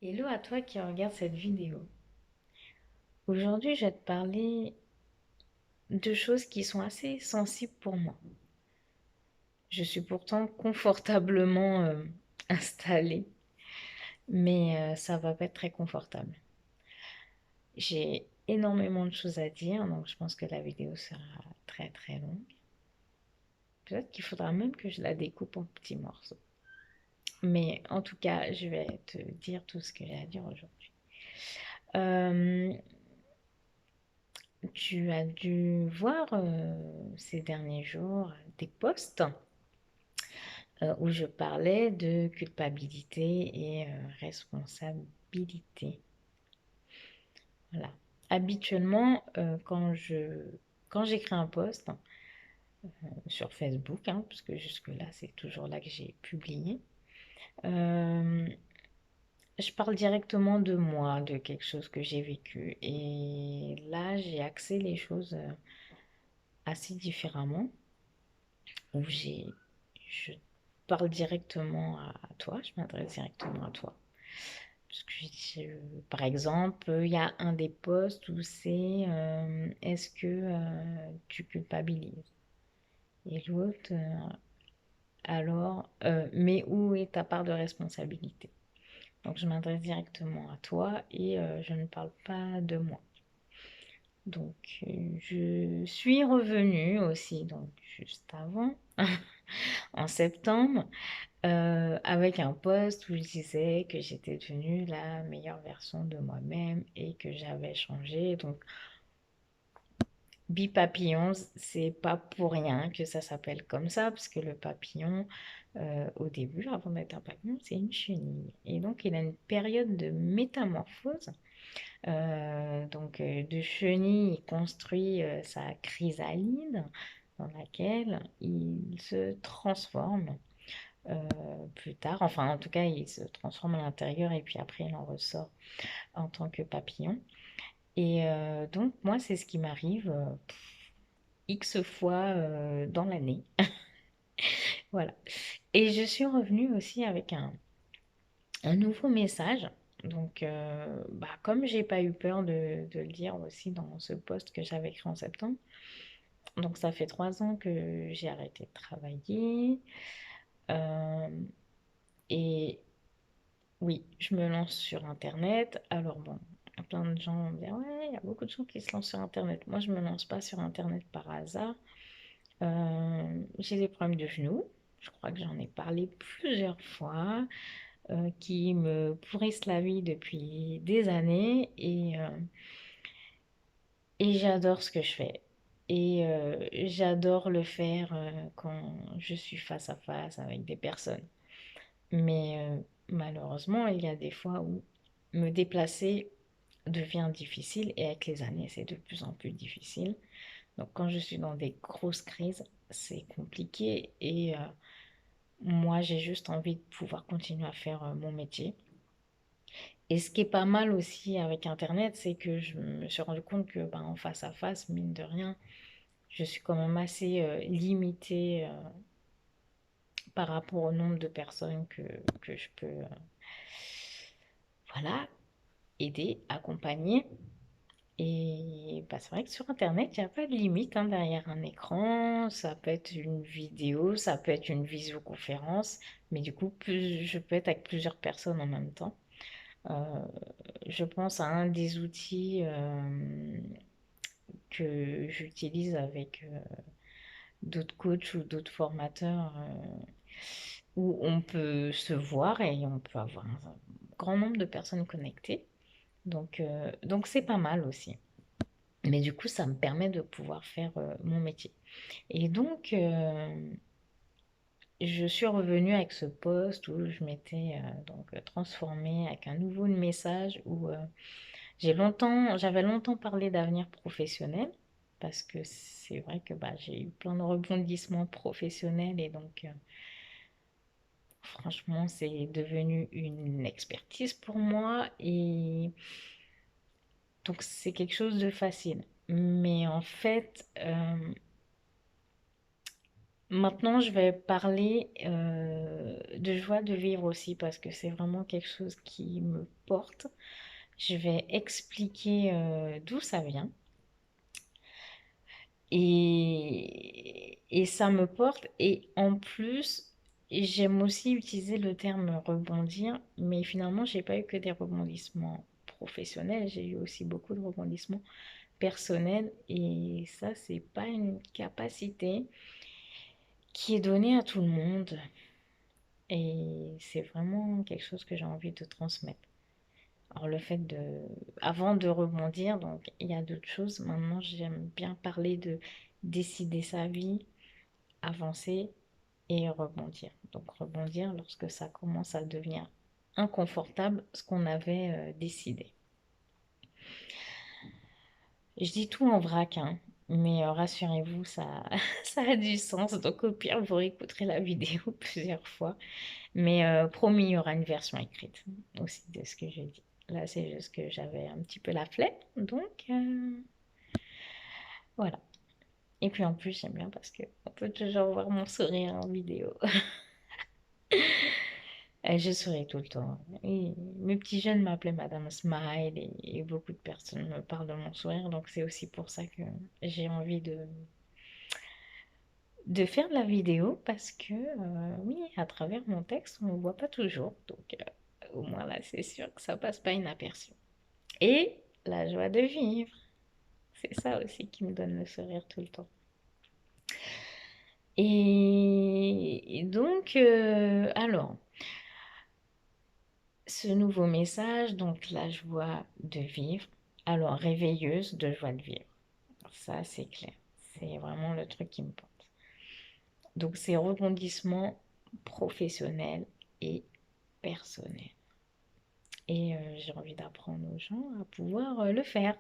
Hello à toi qui regarde cette vidéo. Aujourd'hui, je vais te parler de choses qui sont assez sensibles pour moi. Je suis pourtant confortablement installée, mais ça va pas être très confortable. J'ai énormément de choses à dire, donc je pense que la vidéo sera très très longue. Peut-être qu'il faudra même que je la découpe en petits morceaux. Mais en tout cas, je vais te dire tout ce que j'ai à dire aujourd'hui. Euh, Tu as dû voir ces derniers jours des posts où je parlais de culpabilité et responsabilité. Voilà. Habituellement, quand j'écris un post sur Facebook, hein, parce que jusque-là, c'est toujours là que j'ai publié, euh, je parle directement de moi, de quelque chose que j'ai vécu. Et là, j'ai axé les choses assez différemment. Où je parle directement à toi, je m'adresse directement à toi. Parce que par exemple, il y a un des posts où c'est est-ce que tu culpabilises? Et l'autre, alors, mais où est ta part de responsabilité? Donc, je m'adresse directement à toi et je ne parle pas de moi. Donc, je suis revenue aussi, donc juste avant, en septembre, avec un post où je disais que j'étais devenue la meilleure version de moi-même et que j'avais changé. Donc, bipapillon, c'est pas pour rien que ça s'appelle comme ça, parce que le papillon, au début, avant d'être un papillon, c'est une chenille. Et donc, il a une période de métamorphose. De chenille, il construit sa chrysalide dans laquelle il se transforme plus tard. Enfin, en tout cas, il se transforme à l'intérieur et puis après, il en ressort en tant que papillon. Et donc, moi, c'est ce qui m'arrive X fois dans l'année. Voilà. Et je suis revenue aussi avec un nouveau message. Donc, comme j'ai pas eu peur de le dire aussi dans ce post que j'avais écrit en septembre, donc ça fait 3 ans que j'ai arrêté de travailler. Euh, et oui, je me lance sur Internet. Alors bon, plein de gens vont me dire, ouais, il y a beaucoup de gens qui se lancent sur Internet. Moi, je me lance pas sur Internet par hasard. J'ai des problèmes de genoux. Je crois que j'en ai parlé plusieurs fois, qui me pourrissent la vie depuis des années et j'adore ce que je fais. Et j'adore le faire quand je suis face à face avec des personnes. Mais malheureusement, il y a des fois où me déplacer devient difficile et avec les années, c'est de plus en plus difficile. Donc quand je suis dans des grosses crises, c'est compliqué et moi, j'ai juste envie de pouvoir continuer à faire mon métier. Et ce qui est pas mal aussi avec Internet, c'est que je me suis rendu compte que ben, en face à face, mine de rien, je suis quand même assez limitée par rapport au nombre de personnes que je peux voilà, aider, accompagner. Et bah, c'est vrai que sur Internet, il n'y a pas de limite hein, derrière un écran. Ça peut être une vidéo, ça peut être une visioconférence, mais du coup, je peux être avec plusieurs personnes en même temps. Euh, je pense à un des outils que j'utilise avec d'autres coachs ou d'autres formateurs où on peut se voir et on peut avoir un grand nombre de personnes connectées. Donc c'est pas mal aussi. Mais du coup, ça me permet de pouvoir faire mon métier. Et donc, je suis revenue avec ce post où je m'étais transformée avec un nouveau message où j'avais longtemps parlé d'avenir professionnel parce que c'est vrai que bah, j'ai eu plein de rebondissements professionnels et donc franchement, c'est devenu une expertise pour moi et donc c'est quelque chose de facile. Mais en fait, Maintenant, je vais parler de joie de vivre aussi parce que c'est vraiment quelque chose qui me porte. Je vais expliquer d'où ça vient et ça me porte. Et en plus, j'aime aussi utiliser le terme rebondir, mais finalement, j'ai pas eu que des rebondissements professionnels, j'ai eu aussi beaucoup de rebondissements personnels et ça, c'est pas une capacité qui est donnée à tout le monde. Et c'est vraiment quelque chose que j'ai envie de transmettre. Alors le fait de... Avant de rebondir, donc il y a d'autres choses. Maintenant, j'aime bien parler de décider sa vie, avancer et rebondir. Donc rebondir lorsque ça commence à devenir inconfortable, ce qu'on avait décidé. Je dis tout en vrac, hein, mais rassurez-vous, ça, ça a du sens. Donc au pire, vous réécouterez la vidéo plusieurs fois. Mais promis, il y aura une version écrite aussi de ce que j'ai dit. Là, c'est juste que j'avais un petit peu la flemme. Donc, voilà. Et puis en plus, j'aime bien parce que on peut toujours voir mon sourire en vidéo. Et je souris tout le temps. Et mes petits jeunes m'appelaient Madame Smile et beaucoup de personnes me parlent de mon sourire. Donc, c'est aussi pour ça que j'ai envie de faire de la vidéo parce que, oui, à travers mon texte, on ne voit pas toujours. Donc, au moins là, c'est sûr que ça passe pas inaperçu. Et la joie de vivre. C'est ça aussi qui me donne le sourire tout le temps. Et donc, alors, ce nouveau message, donc la joie de vivre. Alors, réveilleuse de joie de vivre. Ça, c'est clair. C'est vraiment le truc qui me porte. Donc, c'est rebondissement professionnel et personnel. Et j'ai envie d'apprendre aux gens à pouvoir le faire.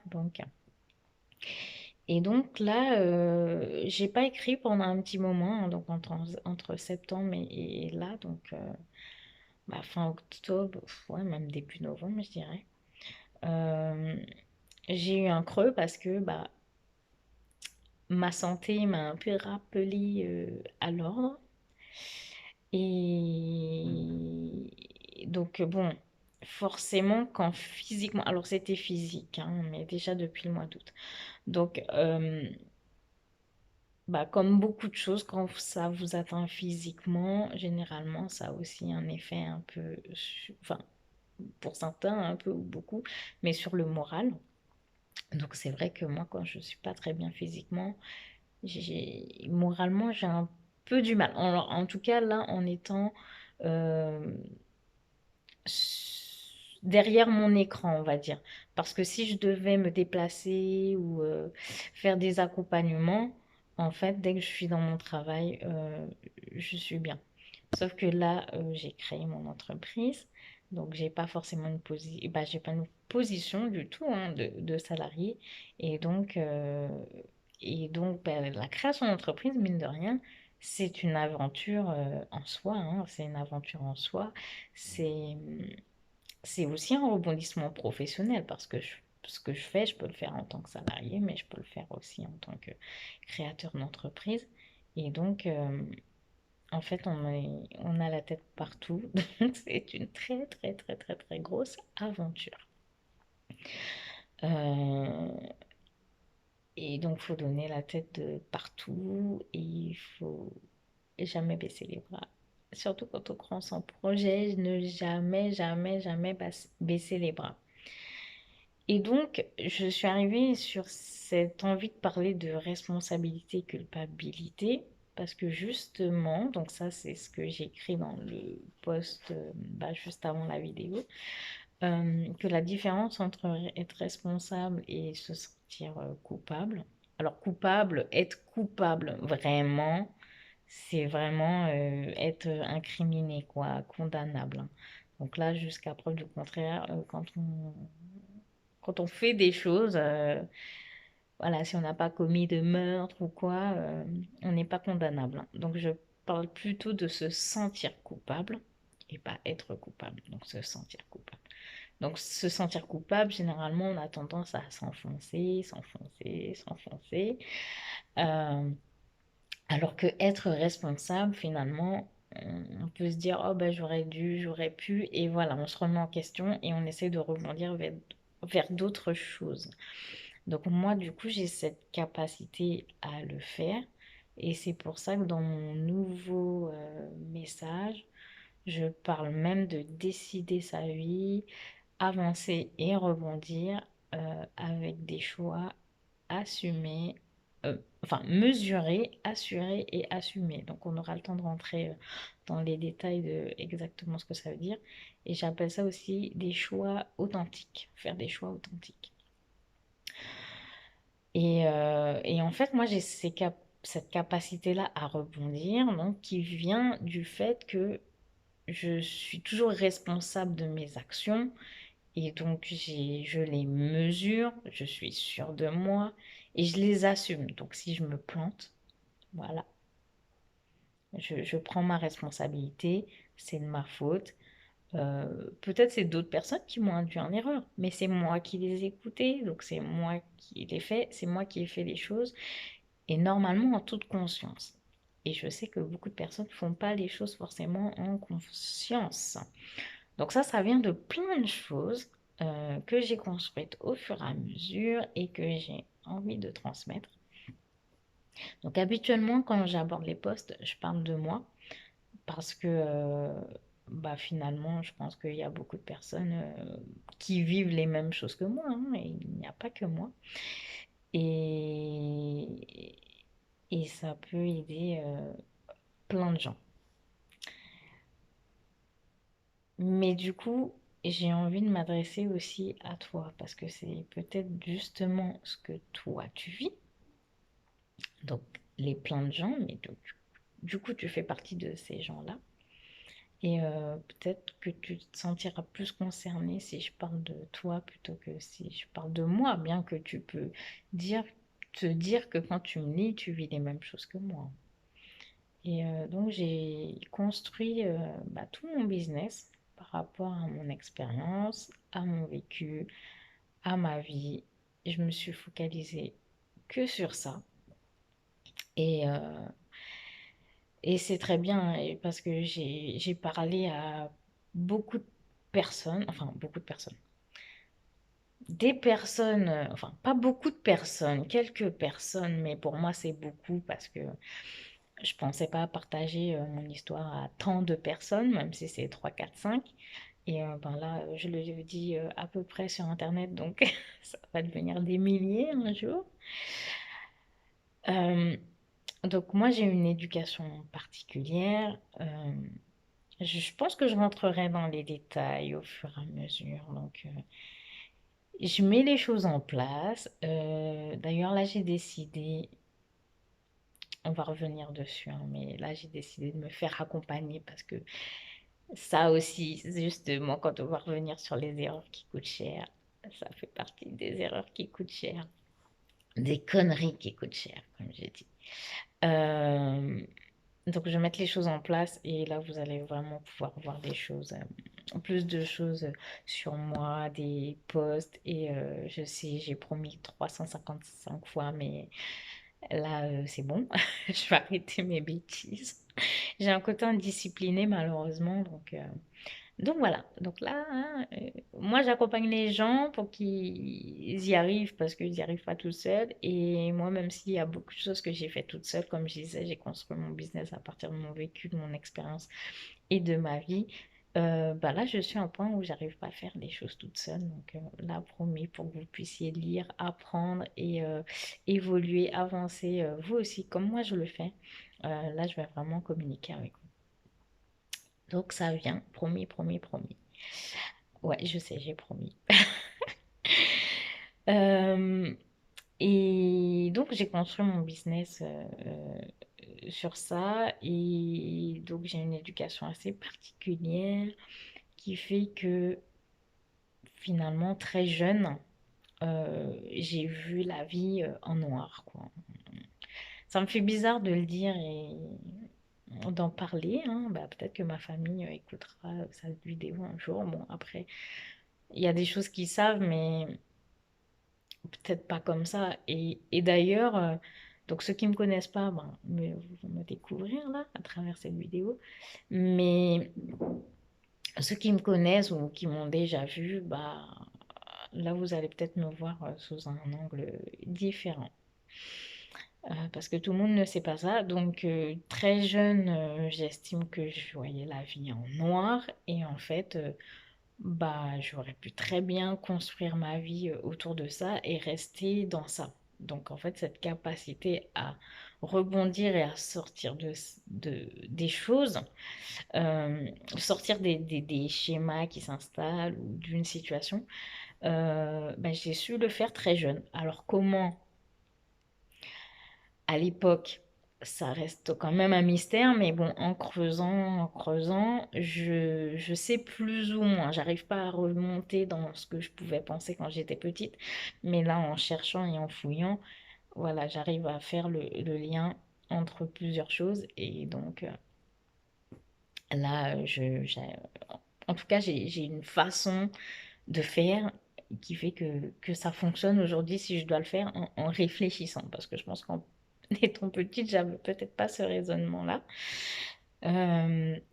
Et donc là, j'ai pas écrit pendant un petit moment, hein, donc entre septembre et là, donc bah, fin octobre, ouais, même début novembre, je dirais. Euh, j'ai eu un creux parce que bah, ma santé m'a un peu rappelé à l'ordre. Et donc, bon, forcément, quand physiquement, alors c'était physique, hein, mais déjà depuis le mois d'août. Donc, bah, comme beaucoup de choses, quand ça vous atteint physiquement, généralement, ça a aussi un effet un peu, enfin, pour certains, un peu ou beaucoup, mais sur le moral. Donc, c'est vrai que moi, quand je suis pas très bien physiquement, moralement, j'ai un peu du mal. En tout cas, là, en étant euh, derrière mon écran, on va dire. Parce que si je devais me déplacer ou faire des accompagnements, en fait, dès que je suis dans mon travail, je suis bien. Sauf que là, j'ai créé mon entreprise, donc j'ai pas forcément une position, bah, j'ai pas une position du tout hein, de salarié. Et donc, euh, bah, la création d'entreprise, mine de rien, c'est une aventure en soi, hein, c'est une aventure en soi. C'est c'est aussi un rebondissement professionnel parce que ce que je fais, je peux le faire en tant que salarié, mais je peux le faire aussi en tant que créateur d'entreprise. Et donc, en fait, on a la tête partout. Donc, c'est une très, très, très, très, très grosse aventure. Euh, et donc, il faut donner la tête de partout et il faut jamais baisser les bras. Surtout quand on croit en son projet, ne jamais, jamais, jamais baisser les bras. Et donc, je suis arrivée sur cette envie de parler de responsabilité, culpabilité, parce que justement, donc ça c'est ce que j'ai écrit dans le post bah, juste avant la vidéo, que la différence entre être responsable et se sentir coupable. Alors coupable, être coupable vraiment, c'est vraiment être incriminé, quoi, condamnable, hein. Donc là, jusqu'à preuve du contraire, quand on fait des choses, voilà, si on n'a pas commis de meurtre ou quoi, on n'est pas condamnable, hein. Donc je parle plutôt de se sentir coupable et pas être coupable. Donc se sentir coupable. Donc se sentir coupable, généralement, on a tendance à s'enfoncer, s'enfoncer, s'enfoncer. Euh, Alors que être responsable, finalement, on peut se dire, oh ben j'aurais dû, j'aurais pu, et voilà, on se remet en question et on essaie de rebondir vers d'autres choses. Donc moi, du coup, j'ai cette capacité à le faire. Et c'est pour ça que dans mon nouveau message, je parle même de décider sa vie, avancer et rebondir avec des choix assumés, enfin mesurés, assurés et assumés. Donc on aura le temps de rentrer dans les détails de exactement ce que ça veut dire. Et j'appelle ça aussi des choix authentiques, faire des choix authentiques. Et en fait, moi, j'ai cette capacité-là à rebondir, donc, qui vient du fait que je suis toujours responsable de mes actions. Et donc, je les mesure, je suis sûre de moi et je les assume. Donc, si je me plante, voilà, je prends ma responsabilité, c'est de ma faute. Peut-être c'est d'autres personnes qui m'ont induit en erreur, mais c'est moi qui les ai écoutées, donc c'est moi qui les fait, c'est moi qui ai fait les choses et normalement en toute conscience. Et je sais que beaucoup de personnes ne font pas les choses forcément en conscience. Donc ça vient de plein de choses que j'ai construites au fur et à mesure et que j'ai envie de transmettre. Donc habituellement, quand j'aborde les posts, je parle de moi parce que bah, finalement, je pense qu'il y a beaucoup de personnes qui vivent les mêmes choses que moi, hein, et il n'y a pas que moi. Et, et ça peut aider plein de gens. Mais du coup, j'ai envie de m'adresser aussi à toi parce que c'est peut-être justement ce que toi tu vis. Donc, les plein de gens, mais donc, du coup, tu fais partie de ces gens-là. Et peut-être que tu te sentiras plus concerné si je parle de toi plutôt que si je parle de moi, bien que tu peux dire, te dire que quand tu me lis, tu vis les mêmes choses que moi. Et donc j'ai construit bah, tout mon business par rapport à mon expérience, à mon vécu, à ma vie. Je me suis focalisée que sur ça. Et, euh, et c'est très bien parce que j'ai parlé à beaucoup de personnes, enfin beaucoup de personnes. Des personnes, enfin pas beaucoup de personnes, quelques personnes, mais pour moi c'est beaucoup parce que je pensais pas partager mon histoire à tant de personnes, même si c'est 3 4 5. Et ben là, je le dis à peu près sur Internet, donc ça va devenir des milliers un jour. Euh, donc moi, j'ai une éducation particulière. Je pense que je rentrerai dans les détails au fur et à mesure. Donc, je mets les choses en place. D'ailleurs, là, j'ai décidé, on va revenir dessus, hein, mais là, j'ai décidé de me faire accompagner parce que ça aussi, justement, quand on va revenir sur les erreurs qui coûtent cher, ça fait partie des erreurs qui coûtent cher, des conneries qui coûtent cher, comme j'ai dit. Euh, donc, je vais mettre les choses en place et là, vous allez vraiment pouvoir voir des choses, plus de choses sur moi, des posts. Et je sais, j'ai promis 355 fois, mais là, c'est bon. Je vais arrêter mes bêtises. J'ai un côté indiscipliné, malheureusement. Donc voilà, donc là, hein, moi j'accompagne les gens pour qu'ils y arrivent parce qu'ils n'y arrivent pas tout seuls. Et moi, même s'il y a beaucoup de choses que j'ai fait toute seule, comme je disais, j'ai construit mon business à partir de mon vécu, de mon expérience et de ma vie. Bah là, je suis à un point où j'arrive pas à faire les choses toute seule. Donc là, promis, pour que vous puissiez lire, apprendre et évoluer, avancer, vous aussi, comme moi je le fais. Là, je vais vraiment communiquer avec vous. Donc ça vient, promis, promis, promis. Ouais, je sais, j'ai promis. Euh, et donc, j'ai construit mon business sur ça. Et donc, j'ai une éducation assez particulière qui fait que finalement, très jeune, j'ai vu la vie en noir, quoi. Ça me fait bizarre de le dire et d'en parler, hein. Bah, peut-être que ma famille écoutera cette vidéo un jour. Bon, après, il y a des choses qu'ils savent, mais peut-être pas comme ça. Et d'ailleurs, Donc ceux qui ne me connaissent pas, ben, vont me découvrir là à travers cette vidéo. Mais ceux qui me connaissent ou qui m'ont déjà vu, bah, là vous allez peut-être me voir sous un angle différent. Parce que tout le monde ne sait pas ça. Donc très jeune, j'estime que je voyais la vie en noir. Et en fait, bah, j'aurais pu très bien construire ma vie autour de ça et rester dans ça. Donc en fait, cette capacité à rebondir et à sortir des choses, sortir des schémas qui s'installent ou d'une situation, bah, j'ai su le faire très jeune. Alors comment à l'époque, ça reste quand même un mystère, mais bon, en creusant, je sais plus ou moins. J'arrive pas à remonter dans ce que je pouvais penser quand j'étais petite, mais là, en cherchant et en fouillant, voilà, j'arrive à faire le lien entre plusieurs choses. Et donc, là, en tout cas, j'ai une façon de faire qui fait que ça fonctionne aujourd'hui si je dois le faire en réfléchissant. Parce que je pense qu'en étant petite, j'avais peut-être pas ce raisonnement-là.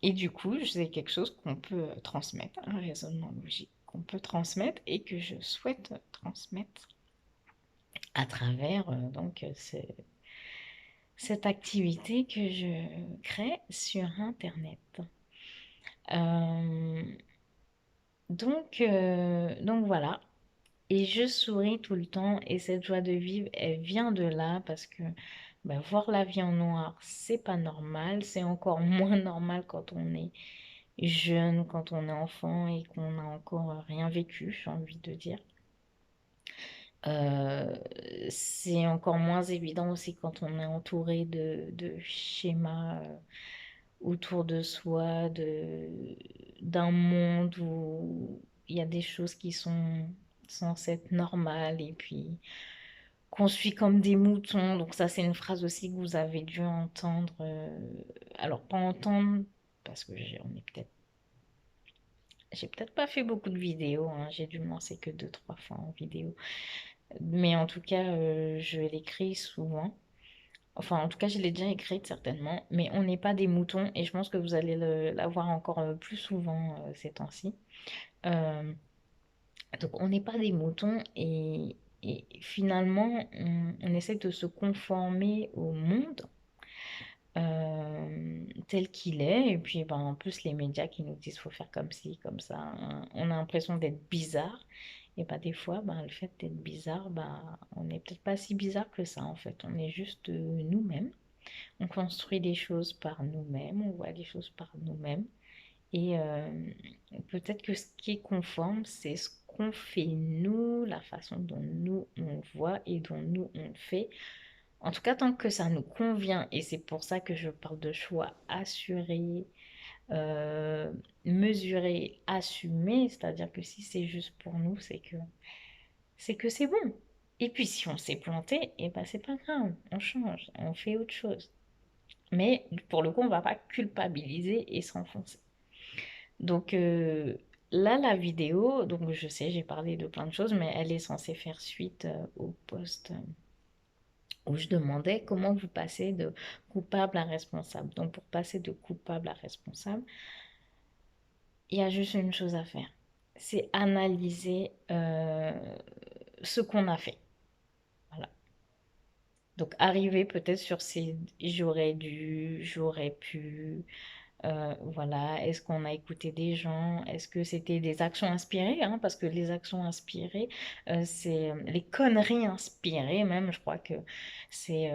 Et du coup, c'est quelque chose qu'on peut transmettre, un raisonnement logique qu'on peut transmettre et que je souhaite transmettre à travers cette activité que je crée sur Internet. Euh, donc voilà. Et je souris tout le temps et cette joie de vivre, elle vient de là parce que bah, voir la vie en noir, c'est pas normal. C'est encore moins normal quand on est jeune, quand on est enfant et qu'on n'a encore rien vécu, j'ai envie de dire. Euh, c'est encore moins évident aussi quand on est entouré de schémas autour de soi, d'un monde où il y a des choses qui sont censées être normales et puis qu'on suit comme des moutons. Donc ça, c'est une phrase aussi que vous avez dû entendre. Alors, pas entendre, parce que j'ai peut-être pas fait beaucoup de vidéos, hein. J'ai dû me lancer que deux, trois fois en vidéo. Mais en tout cas, je l'écris souvent. Enfin, en tout cas, je l'ai déjà écrite certainement. Mais on n'est pas des moutons et je pense que vous allez la voir encore plus souvent ces temps-ci. Euh, donc, on n'est pas des moutons et finalement, on essaie de se conformer au monde tel qu'il est. Et puis, ben, en plus, les médias qui nous disent faut faire comme ci, comme ça, hein. On a l'impression d'être bizarre. Et bah, des fois, ben, le fait d'être bizarre, bah, on n'est peut-être pas si bizarre que ça, en fait. On est juste nous-mêmes. On construit des choses par nous-mêmes, on voit des choses par nous-mêmes. Et peut-être que ce qui est conforme, c'est ce qu'on fait nous, la façon dont nous on voit et dont nous on fait. En tout cas, tant que ça nous convient, et c'est pour ça que je parle de choix assurés, euh, mesurés, assumés, c'est-à-dire que si c'est juste pour nous, c'est que c'est bon. Et puis si on s'est planté, et ben c'est pas grave, on change, on fait autre chose. Mais pour le coup, on va pas culpabiliser et s'enfoncer. Donc là, la vidéo, donc je sais, j'ai parlé de plein de choses, mais elle est censée faire suite au post où je demandais comment vous passez de coupable à responsable. Donc pour passer de coupable à responsable, il y a juste une chose à faire. C'est analyser ce qu'on a fait. Voilà. Donc arriver peut-être sur ces j'aurais dû, j'aurais pu, voilà, est-ce qu'on a écouté des gens? Est-ce que c'était des actions inspirées, hein? Parce que les actions inspirées, c'est les conneries inspirées même, je crois que c'est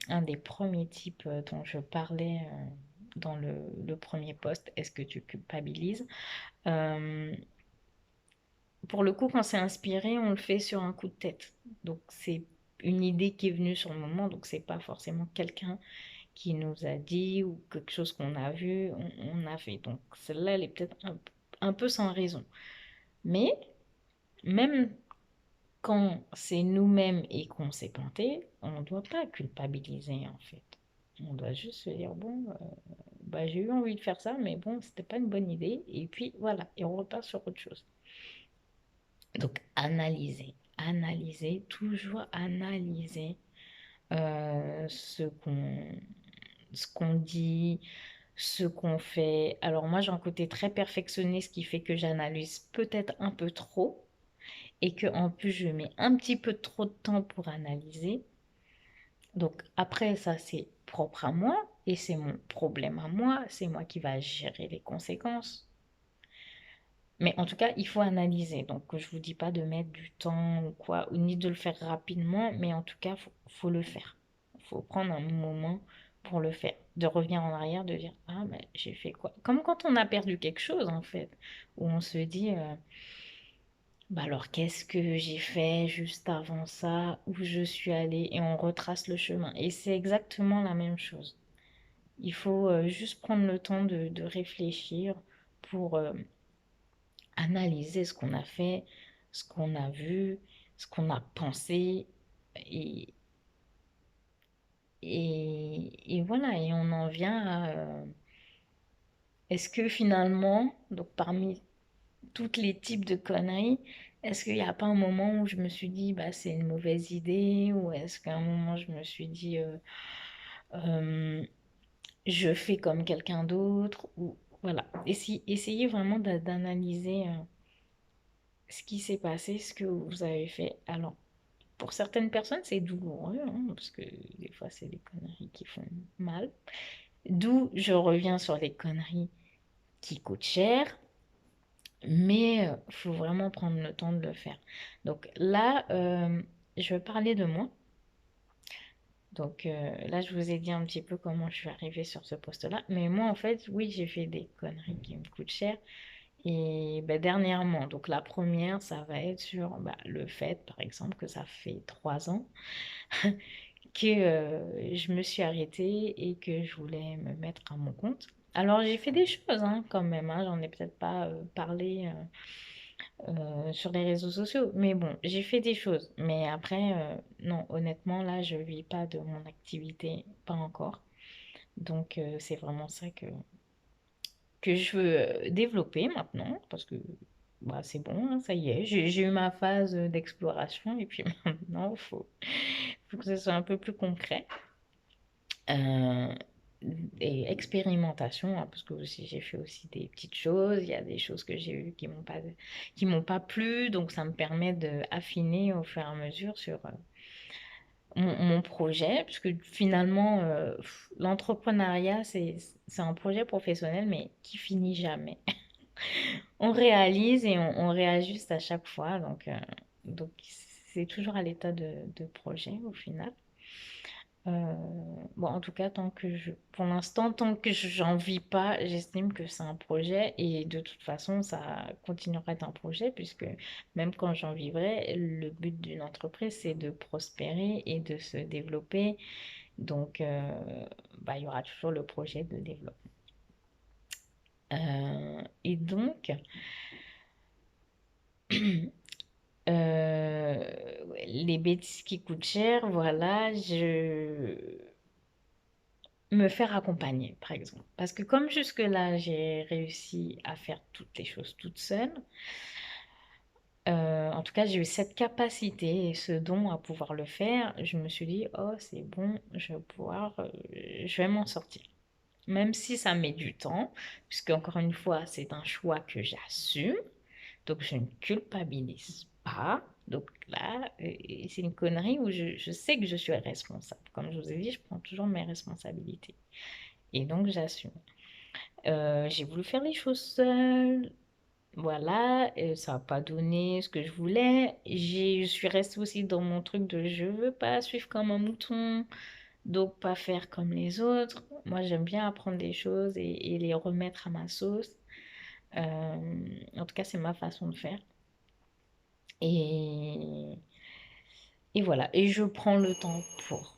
un des premiers types dont je parlais dans le premier post. Est-ce que tu culpabilises? Euh, pour le coup, quand c'est inspiré, on le fait sur un coup de tête. Donc c'est une idée qui est venue sur le moment, donc c'est pas forcément quelqu'un qui nous a dit ou quelque chose qu'on a vu, on a fait. Donc celle-là, elle est peut-être un peu sans raison. Mais même quand c'est nous-mêmes et qu'on s'est planté, on ne doit pas culpabiliser en fait. On doit juste se dire, bon, bah, j'ai eu envie de faire ça, mais bon, c'était pas une bonne idée. Et puis voilà, et on repart sur autre chose. Donc analyser, analyser, toujours analyser ce qu'on dit, ce qu'on fait. Alors moi, j'ai un côté très perfectionniste qui fait que j'analyse peut-être un peu trop et que en plus, je mets un petit peu trop de temps pour analyser. Donc après, ça, c'est propre à moi et c'est mon problème à moi. C'est moi qui va gérer les conséquences. Mais en tout cas, il faut analyser. Donc, je vous dis pas de mettre du temps ou quoi, ou ni de le faire rapidement, mais en tout cas, faut le faire. Il faut prendre un moment pour le faire. De revenir en arrière, de dire, ah, mais j'ai fait quoi? Comme quand on a perdu quelque chose, en fait, où on se dit, bah alors, qu'est-ce que j'ai fait juste avant ça, où je suis allée, et on retrace le chemin. Et c'est exactement la même chose. Il faut juste prendre le temps de réfléchir pour analyser ce qu'on a fait, ce qu'on a vu, ce qu'on a pensé. Et, et voilà, et on en vient à... est-ce que finalement, donc parmi tous les types de conneries, est-ce qu'il n'y a pas un moment où je me suis dit, bah, c'est une mauvaise idée, ou est-ce qu'à un moment je me suis dit, euh, je fais comme quelqu'un d'autre, ou voilà, essayez vraiment d'analyser ce qui s'est passé, ce que vous avez fait. Alors, pour certaines personnes, c'est douloureux, hein, parce que des fois, c'est des conneries qui font mal. D'où je reviens sur les conneries qui coûtent cher, mais il faut vraiment prendre le temps de le faire. Donc là, je vais parler de moi. Donc là, je vous ai dit un petit peu comment je suis arrivée sur ce poste-là. Mais moi, en fait, oui, j'ai fait des conneries qui me coûtent cher. Et ben, dernièrement, donc la première, ça va être sur bah, le fait, par exemple, que ça fait 3 ans que je me suis arrêtée et que je voulais me mettre à mon compte. Alors j'ai fait des choses hein, quand même, hein, j'en ai peut-être pas parlé sur les réseaux sociaux, mais bon, j'ai fait des choses. Mais après, non, honnêtement, là, je vis pas de mon activité, pas encore. Donc c'est vraiment ça que je veux développer maintenant, parce que bah, c'est bon, hein, ça y est, j'ai eu ma phase d'exploration et puis maintenant, faut que ce soit un peu plus concret. Euh, et expérimentation, hein, parce que aussi j'ai fait aussi des petites choses, il y a des choses que j'ai eues qui m'ont pas plu, donc ça me permet de affiner au fur et à mesure sur mon projet, puisque finalement l'entrepreneuriat c'est un projet professionnel mais qui finit jamais. On réalise et on réajuste à chaque fois, donc c'est toujours à l'état de projet au final. Euh, bon, en tout cas, pour l'instant, tant que j'en vis pas, j'estime que c'est un projet et de toute façon, ça continuera d'être un projet puisque même quand j'en vivrai, le but d'une entreprise, c'est de prospérer et de se développer. Donc, bah, il y aura toujours le projet de développement. Et donc, les bêtises qui coûtent cher, voilà, me faire accompagner, par exemple. Parce que comme jusque-là, j'ai réussi à faire toutes les choses toute seule, en tout cas, j'ai eu cette capacité et ce don à pouvoir le faire, je me suis dit, oh, c'est bon, je vais pouvoir, je vais m'en sortir. Même si ça met du temps, puisque encore une fois, c'est un choix que j'assume, donc je ne culpabilise pas. Donc là, c'est une connerie où je sais que je suis responsable. Comme je vous ai dit, je prends toujours mes responsabilités. Et donc j'assume. J'ai voulu faire les choses seule. Voilà, ça n'a pas donné ce que je voulais. Je suis restée aussi dans mon truc de je veux pas suivre comme un mouton, donc pas faire comme les autres. Moi, j'aime bien apprendre des choses et les remettre à ma sauce. En tout cas, c'est ma façon de faire. Et, et voilà, et je prends le temps pour.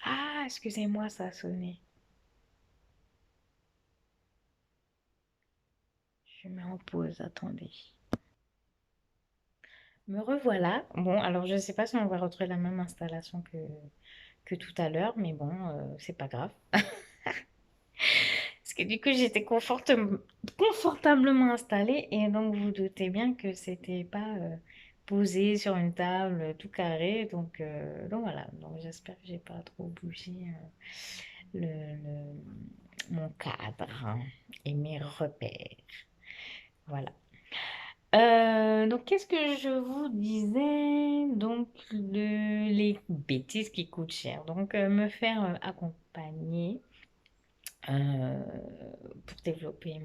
Ah, excusez-moi, ça a sonné. Je mets en pause, attendez. Me revoilà. Bon, alors je ne sais pas si on va retrouver la même installation que tout à l'heure, mais bon, c'est pas grave. Parce que du coup, j'étais confortablement installée et donc vous doutez bien que c'était pas posé sur une table tout carré. Donc voilà, donc j'espère que j'ai pas trop bougé mon cadre hein, et mes repères. Voilà. Donc, qu'est-ce que je vous disais? Donc, les bêtises qui coûtent cher. Donc, me faire accompagner euh, pour développer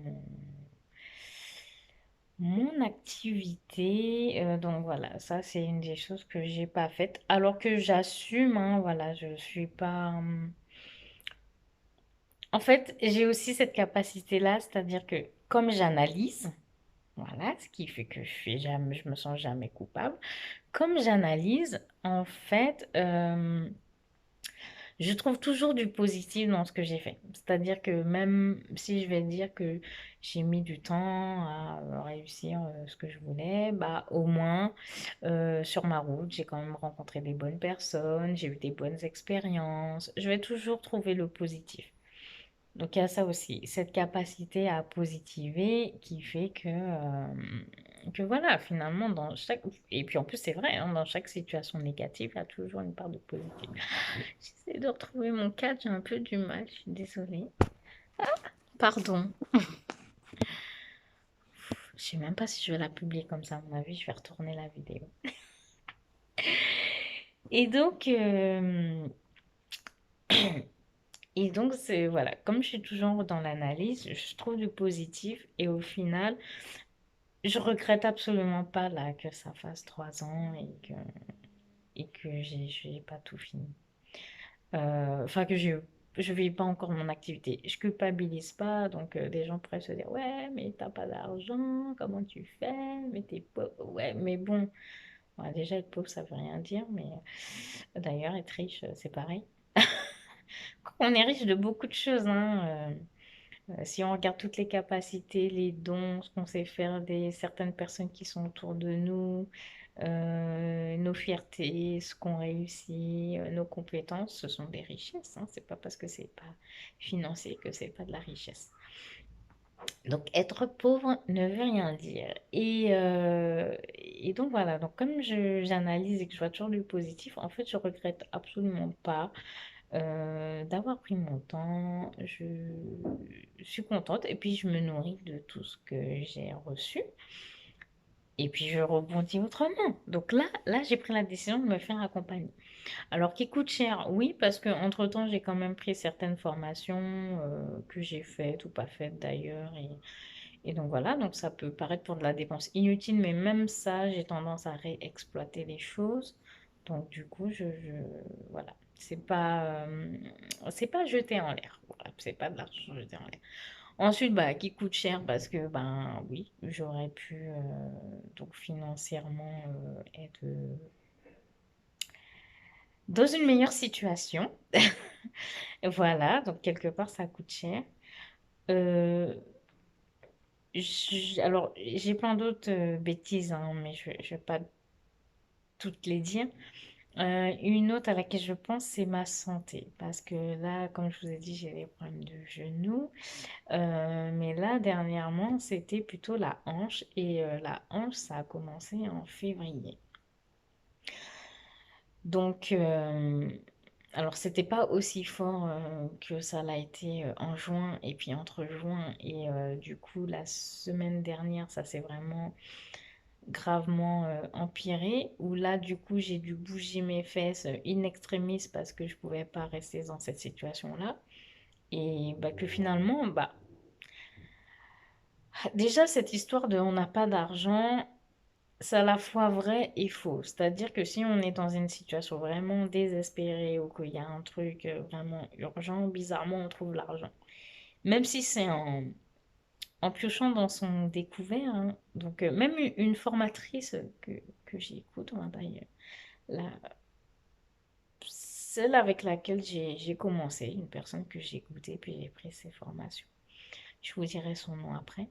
mon activité. Donc, voilà, ça, c'est une des choses que j'ai pas faites. Alors que j'assume, hein, voilà, je suis pas. En fait, j'ai aussi cette capacité-là, c'est-à-dire que comme j'analyse, voilà, ce qui fait que je me sens jamais coupable. Comme j'analyse, en fait, je trouve toujours du positif dans ce que j'ai fait. C'est-à-dire que même si je vais dire que j'ai mis du temps à réussir ce que je voulais, bah au moins sur ma route, j'ai quand même rencontré des bonnes personnes, j'ai eu des bonnes expériences. Je vais toujours trouver le positif. Donc il y a ça aussi, cette capacité à positiver qui fait que voilà, finalement, dans chaque... Et puis en plus, c'est vrai, hein, dans chaque situation négative, il y a toujours une part de positif. J'essaie de retrouver mon cadre, j'ai un peu du mal, je suis désolée. Pardon. Je sais même pas si je vais la publier comme ça, à mon avis, je vais retourner la vidéo. Et donc, et donc c'est voilà, comme je suis toujours dans l'analyse, je trouve du positif et au final, je regrette absolument pas là que ça fasse 3 ans et que j'ai pas tout fini. Enfin que je vis pas encore mon activité. Je culpabilise pas, donc des gens pourraient se dire ouais mais t'as pas d'argent, comment tu fais, mais t'es pauvre. Ouais mais bon, ouais, déjà être pauvre ça veut rien dire, mais d'ailleurs être riche c'est pareil. On est riche de beaucoup de choses, hein. Si on regarde toutes les capacités, les dons, ce qu'on sait faire des certaines personnes qui sont autour de nous, nos fiertés, ce qu'on réussit, nos compétences, ce sont des richesses, hein. C'est pas parce que c'est pas financier que c'est pas de la richesse. Donc être pauvre ne veut rien dire. Et donc voilà, donc comme j'analyse et que je vois toujours du positif, en fait je regrette absolument pas d'avoir pris mon temps. Je suis contente et puis je me nourris de tout ce que j'ai reçu. Et puis je rebondis autrement. Donc là, j'ai pris la décision de me faire accompagner. Alors qui coûte cher, oui, parce que entre-temps, j'ai quand même pris certaines formations que j'ai faites ou pas faites d'ailleurs. Et donc voilà, donc ça peut paraître pour de la dépense inutile, mais même ça, j'ai tendance à réexploiter les choses. Donc du coup, voilà, c'est pas jeté en l'air. Voilà, c'est pas de l'argent jeté en l'air. Ensuite, bah, qui coûte cher parce que ben oui, j'aurais pu donc financièrement être dans une meilleure situation. Voilà, donc quelque part ça coûte cher. Euh, alors, j'ai plein d'autres bêtises, hein, mais je vais pas toutes les dire. Une autre à laquelle je pense, c'est ma santé. Parce que là, comme je vous ai dit, j'ai des problèmes de genoux. Mais là, dernièrement, c'était plutôt la hanche. Et la hanche, ça a commencé en février. Donc, alors, c'était pas aussi fort que ça l'a été en juin. Et puis entre juin et du coup, la semaine dernière, ça s'est vraiment gravement empiré, où là, du coup, j'ai dû bouger mes fesses in extremis parce que je pouvais pas rester dans cette situation-là. Et bah, que finalement, bah, déjà, cette histoire de on n'a pas d'argent, c'est à la fois vrai et faux. C'est-à-dire que si on est dans une situation vraiment désespérée ou qu'il y a un truc vraiment urgent, bizarrement, on trouve l'argent. Même si c'est en piochant dans son découvert, hein. Donc, même une formatrice que j'écoute, hein, d'ailleurs, la, celle avec laquelle j'ai commencé, une personne que j'ai écoutée, puis j'ai pris ses formations. Je vous dirai son nom après.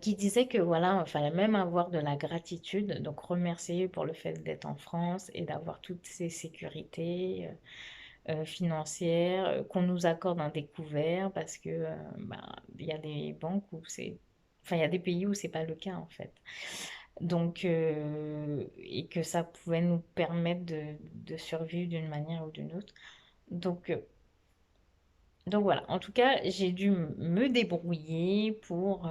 Qui disait que voilà, il fallait même avoir de la gratitude, donc remercier pour le fait d'être en France et d'avoir toutes ces sécurités financières qu'on nous accorde en découvert parce que ben, il y a des banques où c'est, enfin il y a des pays où c'est pas le cas en fait. Donc, et que ça pouvait nous permettre de survivre d'une manière ou d'une autre. Donc, euh, donc voilà, en tout cas, j'ai dû me débrouiller pour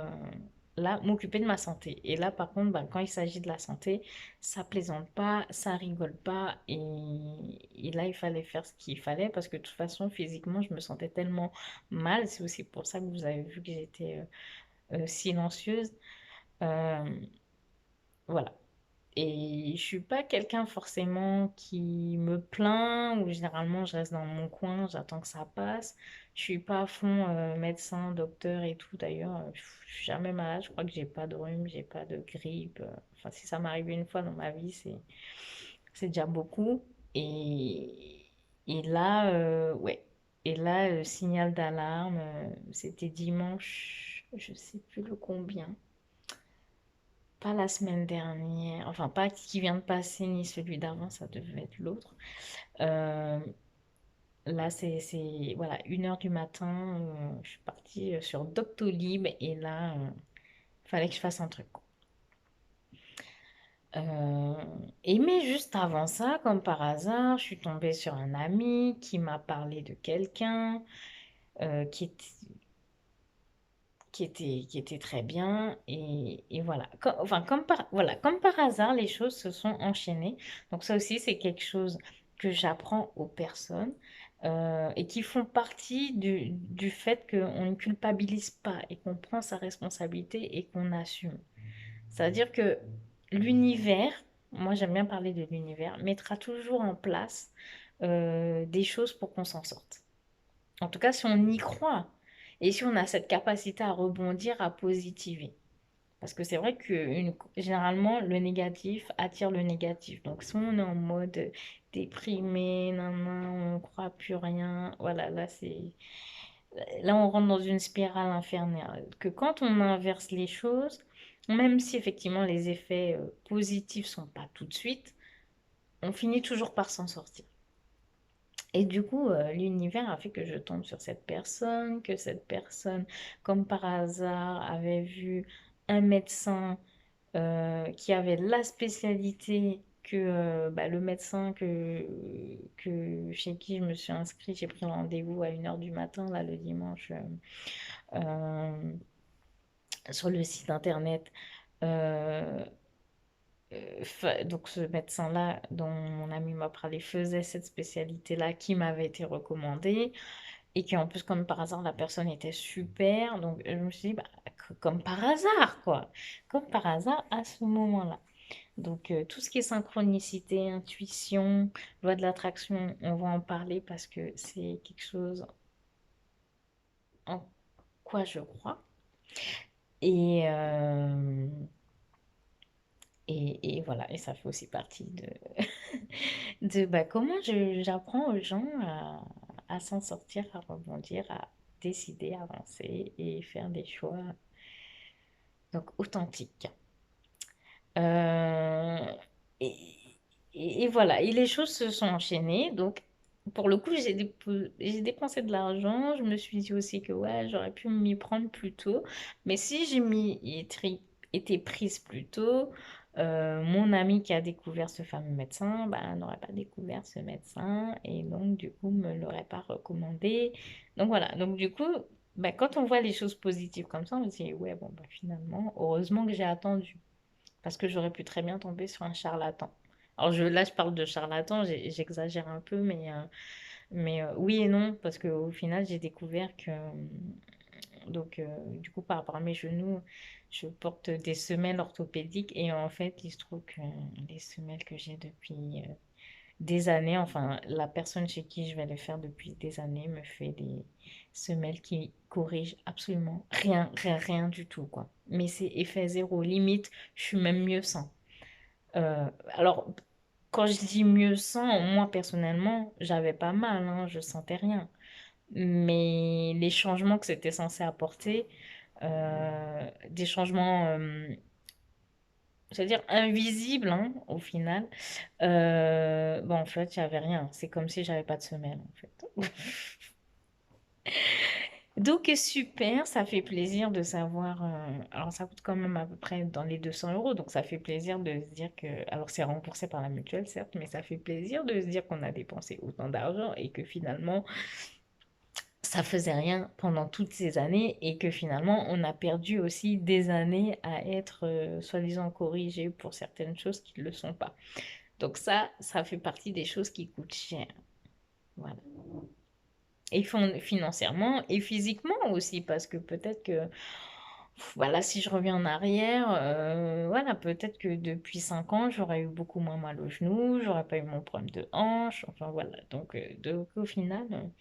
là m'occuper de ma santé. Et là, par contre, bah, quand il s'agit de la santé, ça plaisante pas, ça rigole pas. Et là, il fallait faire ce qu'il fallait parce que de toute façon, physiquement, je me sentais tellement mal. C'est aussi pour ça que vous avez vu que j'étais silencieuse. Euh, voilà. Et je suis pas quelqu'un forcément qui me plaint ou généralement je reste dans mon coin, j'attends que ça passe. Je suis pas à fond médecin, docteur et tout d'ailleurs. Je suis jamais malade, je crois que j'ai pas de rhume, j'ai pas de grippe. Enfin, si ça m'arrive une fois dans ma vie, c'est déjà beaucoup. Et, et là, ouais. Et là, le signal d'alarme, c'était dimanche, je sais plus le combien. Pas la semaine dernière, enfin pas qui vient de passer ni celui d'avant, ça devait être l'autre. Euh, Là, voilà, 1 heure du matin, je suis partie sur Doctolib et là, il fallait que je fasse un truc, quoi. Euh, et mais juste avant ça, comme par hasard, je suis tombée sur un ami qui m'a parlé de quelqu'un qui était, qui était très bien. Et voilà. Enfin, voilà, comme par hasard, les choses se sont enchaînées. Donc ça aussi, c'est quelque chose que j'apprends aux personnes et qui font partie du fait qu'on ne culpabilise pas et qu'on prend sa responsabilité et qu'on assume. C'est-à-dire que l'univers, moi j'aime bien parler de l'univers, mettra toujours en place des choses pour qu'on s'en sorte. En tout cas, si on y croit et si on a cette capacité à rebondir, à positiver. Parce que c'est vrai que généralement, le négatif attire le négatif. Donc, si on est en mode déprimé, nan, nan, on ne croit plus rien, voilà, là, on rentre dans une spirale infernale. Que quand on inverse les choses, même si effectivement les effets positifs sont pas tout de suite, on finit toujours par s'en sortir. Et du coup, l'univers a fait que je tombe sur cette personne, que cette personne, comme par hasard, avait vu un médecin qui avait la spécialité que bah, le médecin chez qui je me suis inscrite, j'ai pris rendez-vous à 1 heure du matin, là, le dimanche, euh, sur le site internet. Euh, donc ce médecin-là dont mon ami m'a parlé faisait cette spécialité-là qui m'avait été recommandée. Et qui en plus, comme par hasard, la personne était super. Donc je me suis dit, bah, comme par hasard, quoi. Comme par hasard à ce moment-là. Donc tout ce qui est synchronicité, intuition, loi de l'attraction, on va en parler parce que c'est quelque chose en quoi je crois. Et, euh, et voilà, et ça fait aussi partie de bah, comment j'apprends aux gens à s'en sortir, à rebondir, à décider, avancer et faire des choix donc authentiques. Euh, et, et voilà, et les choses se sont enchaînées. Donc, pour le coup, j'ai dépensé de l'argent. Je me suis dit aussi que ouais, j'aurais pu m'y prendre plus tôt. Mais si j'ai été prise plus tôt, mon ami qui a découvert ce fameux médecin, bah, n'aurait pas découvert ce médecin et donc, du coup, me l'aurait pas recommandé. Donc, voilà. Donc, du coup, bah, quand on voit les choses positives comme ça, on se dit, ouais, bon, bah, finalement, heureusement que j'ai attendu. Parce que j'aurais pu très bien tomber sur un charlatan. Alors là, je parle de charlatan, j'exagère un peu, mais oui et non, parce qu'au final, j'ai découvert que, donc, du coup, par rapport à mes genoux, je porte des semelles orthopédiques et en fait, il se trouve que les semelles que j'ai depuis des années, enfin, la personne chez qui je vais les faire depuis des années me fait des semelles qui corrigent absolument rien, rien, rien du tout, quoi. Mais c'est effet zéro, limite, je suis même mieux sans. Alors, quand je dis mieux sans, moi personnellement, j'avais pas mal, hein, je sentais rien. Mais les changements que c'était censé apporter, des changements, c'est-à-dire invisibles, hein, au final, bon, en fait, j'avais rien. C'est comme si j'avais pas de semelle, en fait. Donc, super, ça fait plaisir de savoir. Alors, ça coûte quand même à peu près dans les 200 euros. Donc, ça fait plaisir de se dire que. Alors, c'est remboursé par la mutuelle, certes, mais ça fait plaisir de se dire qu'on a dépensé autant d'argent et que finalement, ça faisait rien pendant toutes ces années et que finalement, on a perdu aussi des années à être soi-disant corrigé pour certaines choses qui ne le sont pas. Donc, ça fait partie des choses qui coûtent cher. Voilà. Et financièrement et physiquement aussi, parce que peut-être que, voilà, si je reviens en arrière, voilà, peut-être que depuis 5 ans, j'aurais eu beaucoup moins mal aux genoux, j'aurais pas eu mon problème de hanche, enfin voilà. Donc au final,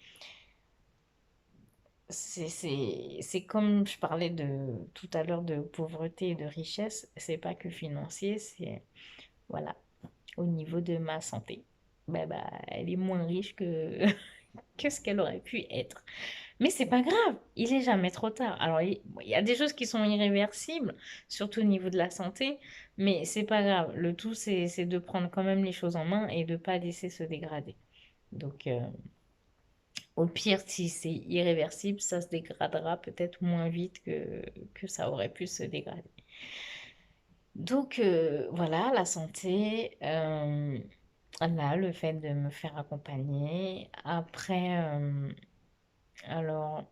c'est comme je parlais tout à l'heure de pauvreté et de richesse, c'est pas que financier, c'est, voilà, au niveau de ma santé. Bah, elle est moins riche que, que ce qu'elle aurait pu être. Mais c'est pas grave, il est jamais trop tard. Alors, il y a des choses qui sont irréversibles, surtout au niveau de la santé, mais c'est pas grave. Le tout, c'est de prendre quand même les choses en main et de pas laisser se dégrader. Donc, au pire, si c'est irréversible, ça se dégradera peut-être moins vite que ça aurait pu se dégrader. Donc, voilà, la santé, là, le fait de me faire accompagner. Après, alors,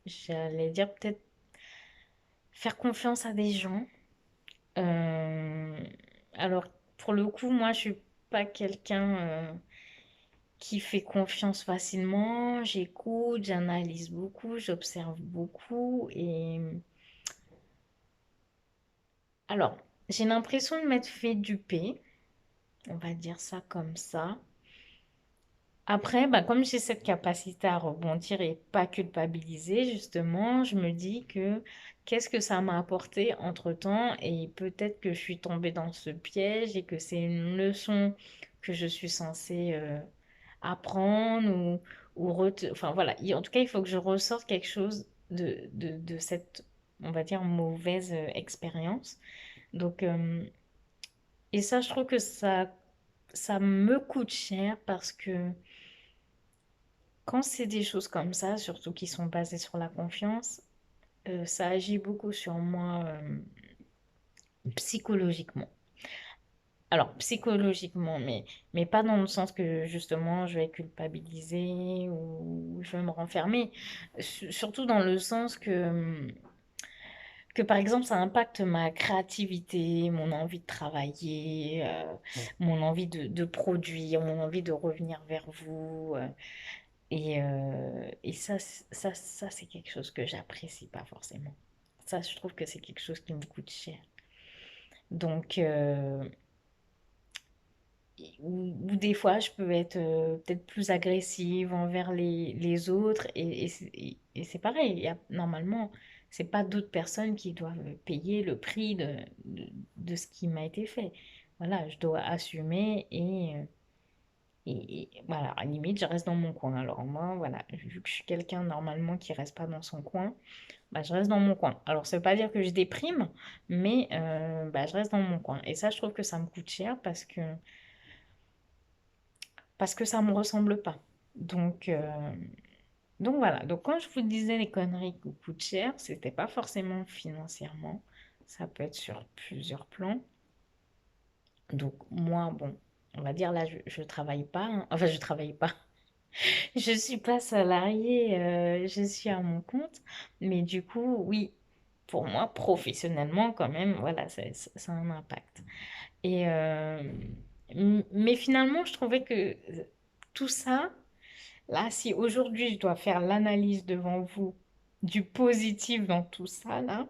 j'allais dire peut-être faire confiance à des gens. Euh, alors, pour le coup, moi, je suis pas quelqu'un qui fait confiance facilement. J'écoute, j'analyse beaucoup, j'observe beaucoup. Et alors, j'ai l'impression de m'être fait duper. On va dire ça comme ça. Après, bah, comme j'ai cette capacité à rebondir et pas culpabiliser, justement, je me dis que qu'est-ce que ça m'a apporté entre-temps et peut-être que je suis tombée dans ce piège et que c'est une leçon que je suis censée apprendre enfin voilà, en tout cas, il faut que je ressorte quelque chose de cette, on va dire, mauvaise expérience. Donc, et ça, je trouve que ça me coûte cher parce que quand c'est des choses comme ça, surtout qui sont basées sur la confiance, ça agit beaucoup sur moi psychologiquement. Alors, psychologiquement, mais pas dans le sens que justement je vais culpabiliser ou je vais me renfermer. Surtout dans le sens que par exemple, ça impacte ma créativité, mon envie de travailler, mon envie de produire, mon envie de revenir vers vous. Et ça, ça c'est quelque chose que j'apprécie pas forcément. Ça, je trouve que c'est quelque chose qui me coûte cher. Donc, ou des fois, je peux être peut-être plus agressive envers les autres. Et c'est pareil, normalement, c'est pas d'autres personnes qui doivent payer le prix de ce qui m'a été fait. Voilà, je dois assumer et voilà, à la limite, je reste dans mon coin. Alors moi, voilà, vu que je suis quelqu'un normalement qui reste pas dans son coin, bah, je reste dans mon coin. Alors ça veut pas dire que je déprime, mais bah, je reste dans mon coin. Et ça, je trouve que ça me coûte cher parce que ça me ressemble pas. Donc, euh, donc voilà. Donc quand je vous disais les conneries qui coûtent cher, c'était pas forcément financièrement. Ça peut être sur plusieurs plans. Donc moi, bon, on va dire là, je travaille pas, hein. Enfin, je travaille pas. Je suis pas salariée, je suis à mon compte, mais du coup, oui, pour moi, professionnellement, quand même, voilà, ça a un impact. Et, mais finalement, je trouvais que tout ça, là, si aujourd'hui je dois faire l'analyse devant vous du positif dans tout ça, là,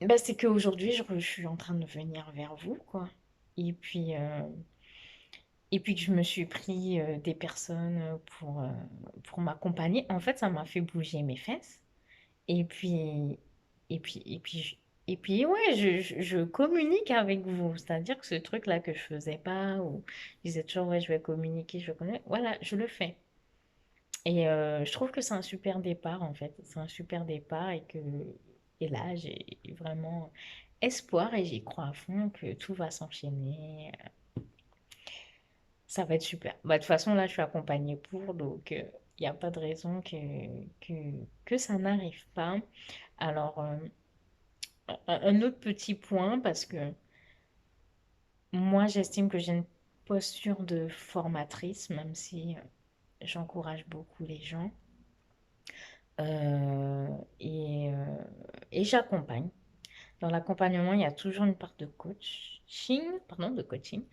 bah, c'est qu'aujourd'hui, je suis en train de venir vers vous, quoi. Et puis, Et puis que je me suis pris des personnes pour m'accompagner. En fait, ça m'a fait bouger mes fesses. Et puis, ouais, je communique avec vous. C'est-à-dire que ce truc-là que je faisais pas, ou je disais toujours, ouais, je vais communiquer, je connais. Voilà, je le fais. Et je trouve que c'est un super départ, en fait. C'est un super départ et là, j'ai vraiment espoir et j'y crois à fond que tout va s'enchaîner. Ça va être super. Bah, de toute façon, là, je suis accompagnée pour, donc Il n'y a pas de raison que, que ça n'arrive pas. Alors, un autre petit point, parce que moi, j'estime que j'ai une posture de formatrice, même si j'encourage beaucoup les gens. Euh, et euh, et j'accompagne. Dans l'accompagnement, il y a toujours une part de coaching, pardon, de coaching.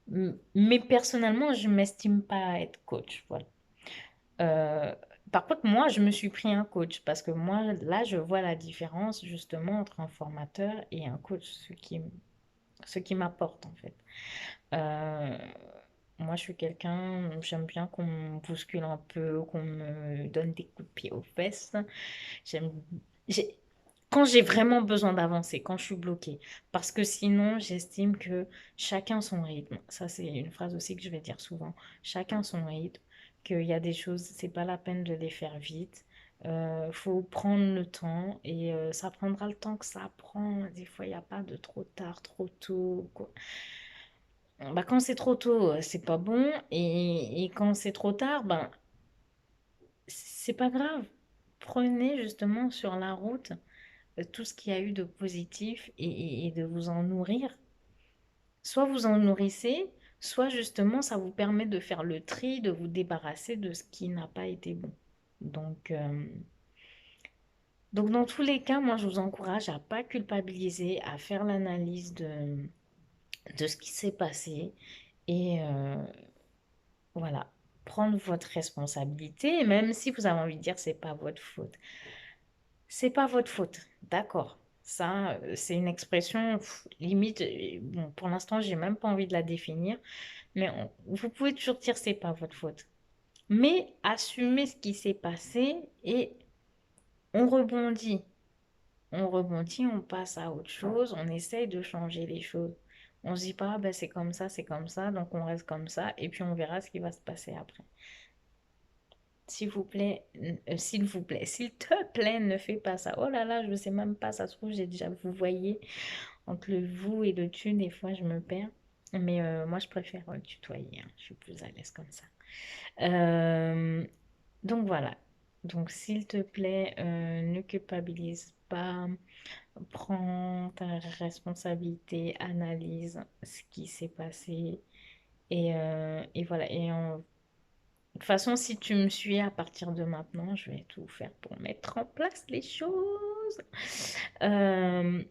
Mais personnellement, je ne m'estime pas être coach. Voilà. Euh, Par contre, moi, je me suis pris un coach parce que moi, là, je vois la différence justement entre un formateur et un coach, ce qui m'apporte en fait. Euh, Moi, je suis quelqu'un, j'aime bien qu'on me bouscule un peu, qu'on me donne des coups de pied aux fesses. J'aime, j'ai- Quand j'ai vraiment besoin d'avancer, quand je suis bloquée. Parce que sinon, j'estime que chacun son rythme. Ça, c'est une phrase aussi que je vais dire souvent. Chacun son rythme. Qu'il y a des choses, c'est pas la peine de les faire vite. Faut prendre le temps et ça prendra le temps que ça prend. Des fois, il n'y a pas de trop tard, trop tôt, quoi. Bah, quand c'est trop tôt, c'est pas bon. Et quand c'est trop tard, ben, c'est pas grave. Prenez justement sur la route tout ce qu'il y a eu de positif et de vous en nourrir. Soit vous en nourrissez, soit justement ça vous permet de faire le tri, de vous débarrasser de ce qui n'a pas été bon. Donc, euh, donc dans tous les cas, moi je vous encourage à pas culpabiliser, à faire l'analyse de ce qui s'est passé et voilà, prendre votre responsabilité, et même si vous avez envie de dire c'est pas votre faute. C'est pas votre faute, d'accord. Ça, c'est une expression limite. Bon, pour l'instant, j'ai même pas envie de la définir, mais vous pouvez toujours dire c'est pas votre faute. Mais assumez ce qui s'est passé et on rebondit. On rebondit, on passe à autre chose, on essaye de changer les choses. On se dit pas, ah ben c'est comme ça, donc on reste comme ça, et puis on verra ce qui va se passer après. S'il vous plaît, s'il te plaît, ne fais pas ça. Oh là là, je ne sais même pas, ça se trouve, j'ai déjà, vous voyez, entre le vous et le tu, des fois, je me perds. Mais moi, je préfère tutoyer, hein. Je suis plus à l'aise comme ça. Euh, donc voilà. Donc, s'il te plaît, ne culpabilise pas. Prends ta responsabilité, analyse ce qui s'est passé. Et voilà. De toute façon, si tu me suis à partir de maintenant, je vais tout faire pour mettre en place les choses. Euh,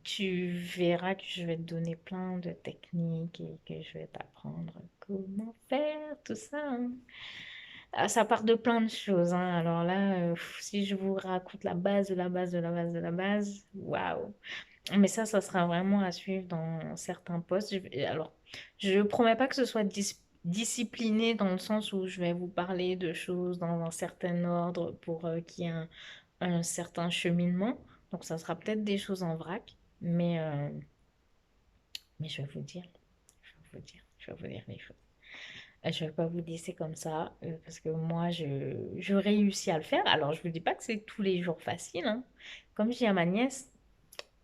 Tu verras que je vais te donner plein de techniques et que je vais t'apprendre comment faire tout ça, hein. Ah, ça part de plein de choses, hein. Alors là, si je vous raconte la base de la base de la base de la base, waouh. Mais ça sera vraiment à suivre dans certains postes. Alors, je ne promets pas que ce soit discipliné dans le sens où je vais vous parler de choses dans un certain ordre pour qu'il y ait un certain cheminement. Donc, ça sera peut-être des choses en vrac, mais je vais vous dire, je vais vous dire les choses. Je ne vais pas vous laisser comme ça parce que moi, je réussis à le faire. Alors, je ne vous dis pas que c'est tous les jours facile, hein. Comme je dis à ma nièce,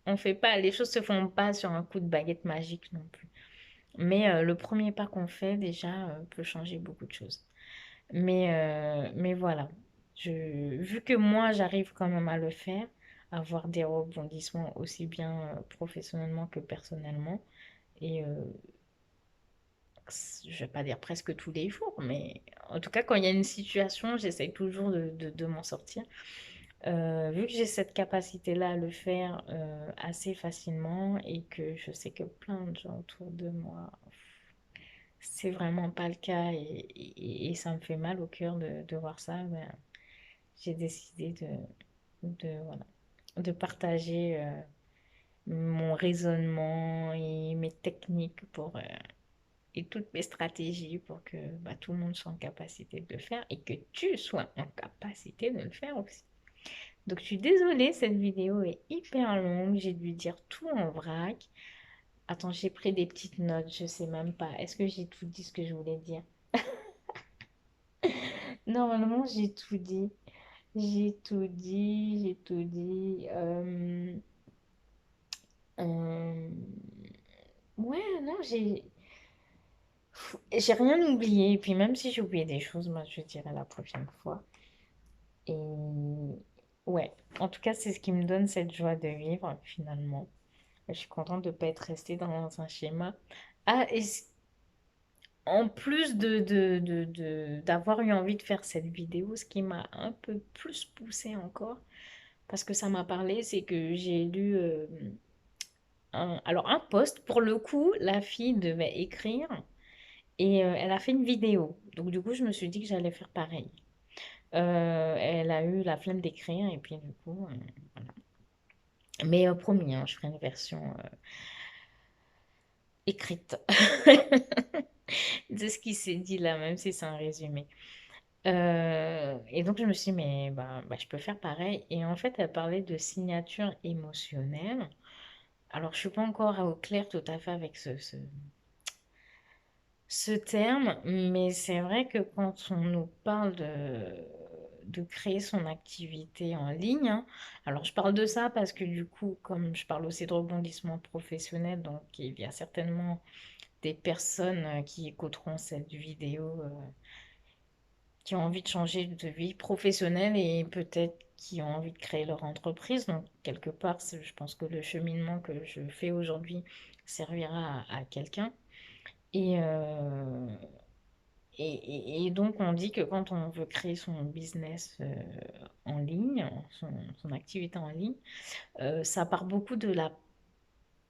on fait pas, les choses se font pas sur un coup de baguette magique non plus. Mais le premier pas qu'on fait déjà peut changer beaucoup de choses. Mais voilà, vu que moi j'arrive quand même à le faire, à avoir des rebondissements aussi bien professionnellement que personnellement, et je vais pas dire presque tous les jours, mais en tout cas quand il y a une situation, j'essaye toujours de m'en sortir. Vu que j'ai cette capacité-là à le faire assez facilement et que je sais que plein de gens autour de moi, c'est vraiment pas le cas et ça me fait mal au cœur de voir ça, ben, j'ai décidé voilà, de partager mon raisonnement et mes techniques et toutes mes stratégies pour que bah, tout le monde soit en capacité de le faire et que tu sois en capacité de le faire aussi. Donc, je suis désolée, cette vidéo est hyper longue. J'ai dû dire tout en vrac. Attends, j'ai pris des petites notes, je sais même pas. Est-ce que j'ai tout dit ce que je voulais dire? Normalement, j'ai tout dit. J'ai tout dit, j'ai tout dit. Euh, Ouais, non, j'ai... J'ai rien oublié. Et puis même si j'ai oublié des choses, moi, je dirai la prochaine fois. Et ouais, en tout cas, c'est ce qui me donne cette joie de vivre, finalement. Je suis contente de ne pas être restée dans un schéma. Ah, en plus d'avoir eu envie de faire cette vidéo, ce qui m'a un peu plus poussée encore, parce que ça m'a parlé, c'est que j'ai lu alors un post, pour le coup, la fille devait écrire et elle a fait une vidéo. Donc du coup, je me suis dit que j'allais faire pareil. Elle a eu la flemme d'écrire et puis du coup, voilà. Mais promis, hein, je ferai une version écrite de ce qui s'est dit là, même si c'est un résumé. Et donc je me suis dit, mais bah, je peux faire pareil. Et en fait, elle parlait de signature émotionnelle. Alors, je suis pas encore au clair tout à fait avec ce terme, mais c'est vrai que quand on nous parle de créer son activité en ligne, hein, alors je parle de ça parce que du coup, comme je parle aussi de rebondissement professionnel, donc il y a certainement des personnes qui écouteront cette vidéo, qui ont envie de changer de vie professionnelle et peut-être qui ont envie de créer leur entreprise. Donc, quelque part, je pense que le cheminement que je fais aujourd'hui servira à quelqu'un. Et, euh, et donc, on dit que quand on veut créer son business en ligne, son activité en ligne, ça part beaucoup de la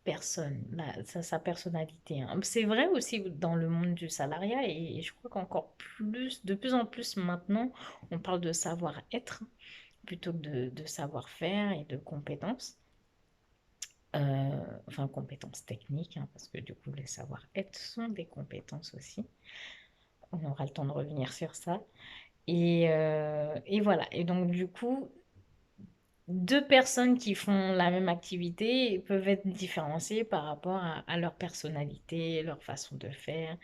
personne, sa personnalité, hein. C'est vrai aussi dans le monde du salariat et je crois qu'encore plus, de plus en plus maintenant, on parle de savoir-être plutôt que de savoir-faire et de compétences. Enfin, compétences techniques, hein, parce que du coup, les savoir-être sont des compétences aussi. On aura le temps de revenir sur ça. Et voilà. Et donc, du coup, deux personnes qui font la même activité peuvent être différenciées par rapport à leur personnalité, leur façon de faire.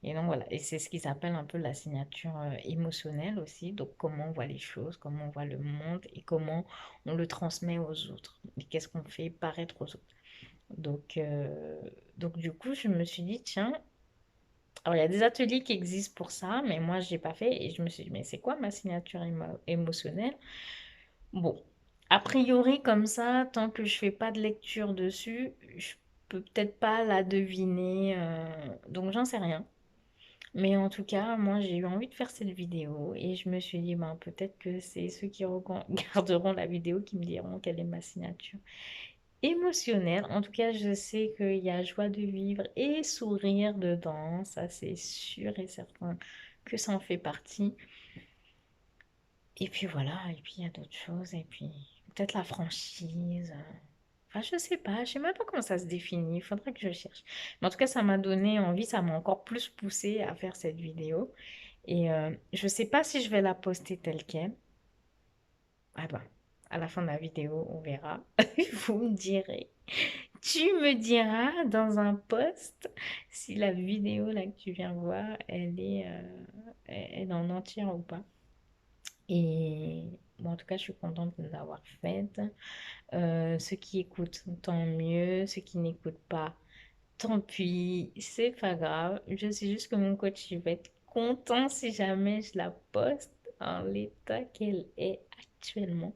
Et donc voilà, et c'est ce qui s'appelle un peu la signature émotionnelle aussi. Donc comment on voit les choses, comment on voit le monde et comment on le transmet aux autres. Et qu'est-ce qu'on fait paraître aux autres. Donc, euh, donc du coup, je me suis dit, tiens, alors il y a des ateliers qui existent pour ça, mais moi, je n'ai pas fait. Et je me suis dit, mais c'est quoi ma signature émotionnelle? Bon, a priori, comme ça, tant que je fais pas de lecture dessus, je peux peut-être pas la deviner. Donc, j'en sais rien. Mais en tout cas, moi, j'ai eu envie de faire cette vidéo et je me suis dit, ben, peut-être que c'est ceux qui regarderont la vidéo qui me diront quelle est ma signature émotionnelle. En tout cas, je sais qu'il y a joie de vivre et sourire dedans. Ça, c'est sûr et certain que ça en fait partie. Et puis voilà, et puis il y a d'autres choses, et puis peut-être la franchise. Enfin, je sais pas, je sais même pas comment ça se définit, il faudrait que je cherche. Mais en tout cas, ça m'a donné envie, ça m'a encore plus poussé à faire cette vidéo. Et je sais pas si je vais la poster telle quelle. Ah ben, à la fin de la vidéo, on verra. Vous me direz. Tu me diras dans un post si la vidéo là que tu viens voir, elle est en entière ou pas. Et bon, en tout cas, je suis contente de l'avoir faite. Ceux qui écoutent, tant mieux. Ceux qui n'écoutent pas, tant pis. C'est pas grave. Je sais juste que mon coach, il va être content si jamais je la poste en l'état qu'elle est actuellement.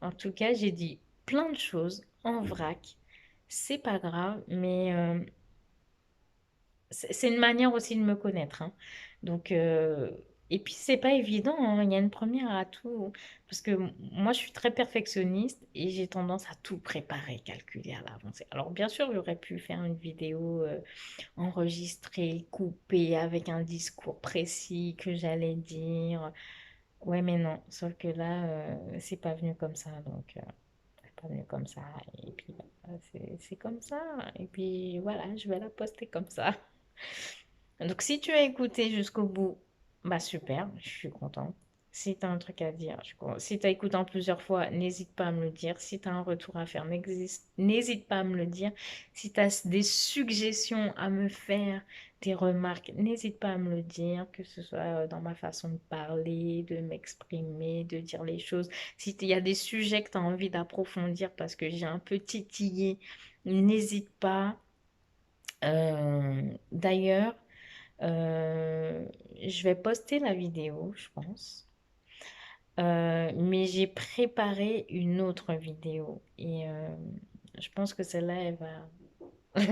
En tout cas, j'ai dit plein de choses en vrac. C'est pas grave, mais c'est une manière aussi de me connaître, hein. Donc, et puis c'est pas évident, hein. Il y a une première à tout. Parce que moi, je suis très perfectionniste et j'ai tendance à tout préparer, calculer à l'avance. Alors, bien sûr, j'aurais pu faire une vidéo enregistrée, coupée, avec un discours précis que j'allais dire. Ouais, mais non. Sauf que là, c'est pas venu comme ça. Donc, c'est pas venu comme ça. Et puis, c'est comme ça. Et puis, voilà, je vais la poster comme ça. Donc, si tu as écouté jusqu'au bout, bah super, je suis contente. Si tu as un truc à dire, si tu as écouté en plusieurs fois, n'hésite pas à me le dire. Si tu as un retour à faire, n'hésite pas à me le dire. Si tu as des suggestions à me faire, des remarques, n'hésite pas à me le dire, que ce soit dans ma façon de parler, de m'exprimer, de dire les choses. Si il y a des sujets que tu as envie d'approfondir parce que j'ai un peu titillé, n'hésite pas. D'ailleurs, Euh, je vais poster la vidéo, je pense. Mais j'ai préparé une autre vidéo et je pense que celle-là, elle va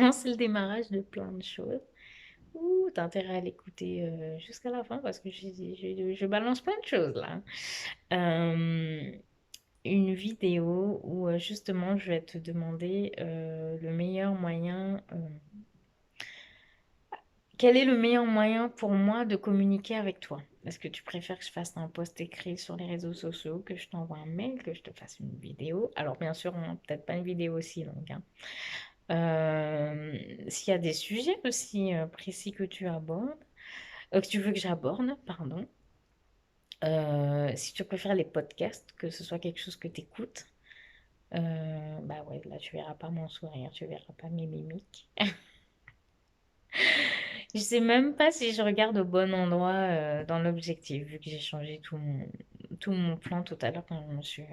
lancer le démarrage de plein de choses. Ouh, t'as intérêt à l'écouter jusqu'à la fin parce que je balance plein de choses là. Euh, une vidéo où justement je vais te demander le meilleur moyen. Quel est le meilleur moyen pour moi de communiquer avec toi? Est-ce que tu préfères que je fasse un post écrit sur les réseaux sociaux, que je t'envoie un mail, que je te fasse une vidéo? Alors bien sûr, peut-être pas une vidéo aussi longue, hein. S'il y a des sujets aussi précis que tu abordes, que tu veux que j'aborde, pardon. Si tu préfères les podcasts, que ce soit quelque chose que tu écoutes, bah ouais, là tu verras pas mon sourire, tu verras pas mes mimiques. Je sais même pas si je regarde au bon endroit dans l'objectif, vu que j'ai changé tout mon plan tout à l'heure quand je me suis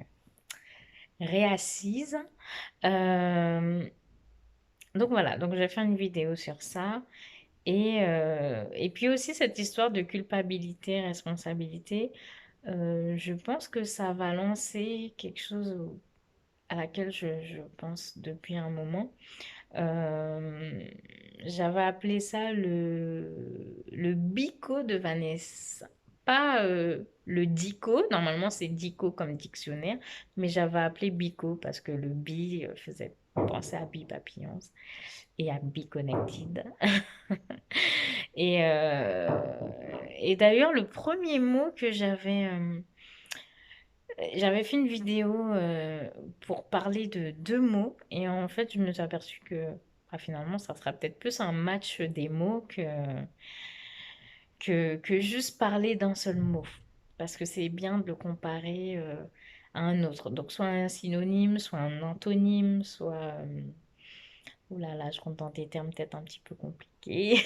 réassise. Euh, donc voilà, donc je vais faire une vidéo sur ça. Et puis aussi cette histoire de culpabilité, responsabilité, je pense que ça va lancer quelque chose à laquelle je pense depuis un moment. Euh, J'avais appelé ça le bico de Vanessa. Pas le dico, normalement c'est dico comme dictionnaire, mais j'avais appelé bico parce que le bi faisait penser à Be Papillons et à Be Connected. Et, euh, et d'ailleurs, le premier mot que j'avais fait une vidéo pour parler de deux mots et en fait, je me suis aperçue que finalement, ça sera peut-être plus un match des mots que juste parler d'un seul mot. Parce que c'est bien de le comparer à un autre. Donc, soit un synonyme, soit un antonyme, soit... ouh là là, je rentre dans des termes peut-être un petit peu compliqués.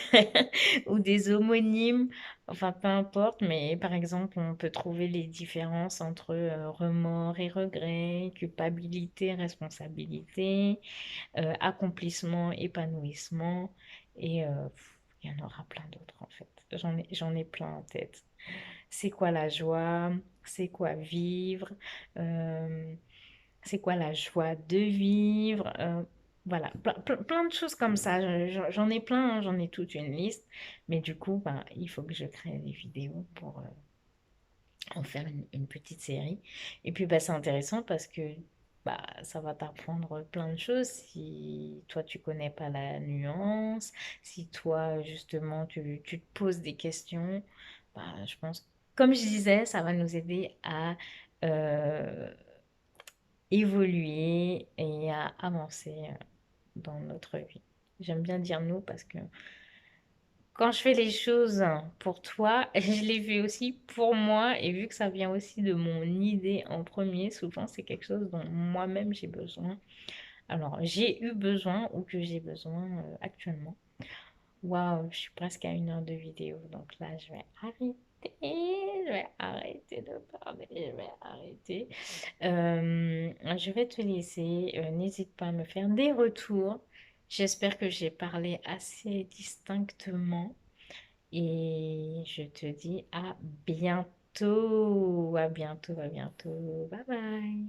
Ou des homonymes. Enfin, peu importe. Mais par exemple, on peut trouver les différences entre remords et regrets, culpabilité, responsabilité, accomplissement, épanouissement. Et il y en aura plein d'autres en fait. J'en ai plein en tête. C'est quoi la joie? C'est quoi vivre? Euh, c'est quoi la joie de vivre? Voilà, plein de choses comme ça. J'en ai plein, hein, j'en ai toute une liste. Mais du coup, ben, il faut que je crée des vidéos pour en faire une petite série. Et puis, bah, c'est intéressant parce que bah, ça va t'apprendre plein de choses. Si toi, tu connais pas la nuance, si toi, justement, tu te poses des questions, bah, je pense, comme je disais, ça va nous aider à euh, évoluer et à avancer dans notre vie. J'aime bien dire nous parce que quand je fais les choses pour toi, je les fais aussi pour moi. Et vu que ça vient aussi de mon idée en premier, souvent c'est quelque chose dont moi-même j'ai besoin. Alors, j'ai eu besoin ou que j'ai besoin actuellement. Waouh, je suis presque à 1 heure de vidéo. Donc là, je vais arrêter. Je vais arrêter de parler. Je vais arrêter. Je vais te laisser. N'hésite pas à me faire des retours. J'espère que j'ai parlé assez distinctement. Et je te dis à bientôt. À bientôt, à bientôt. Bye bye.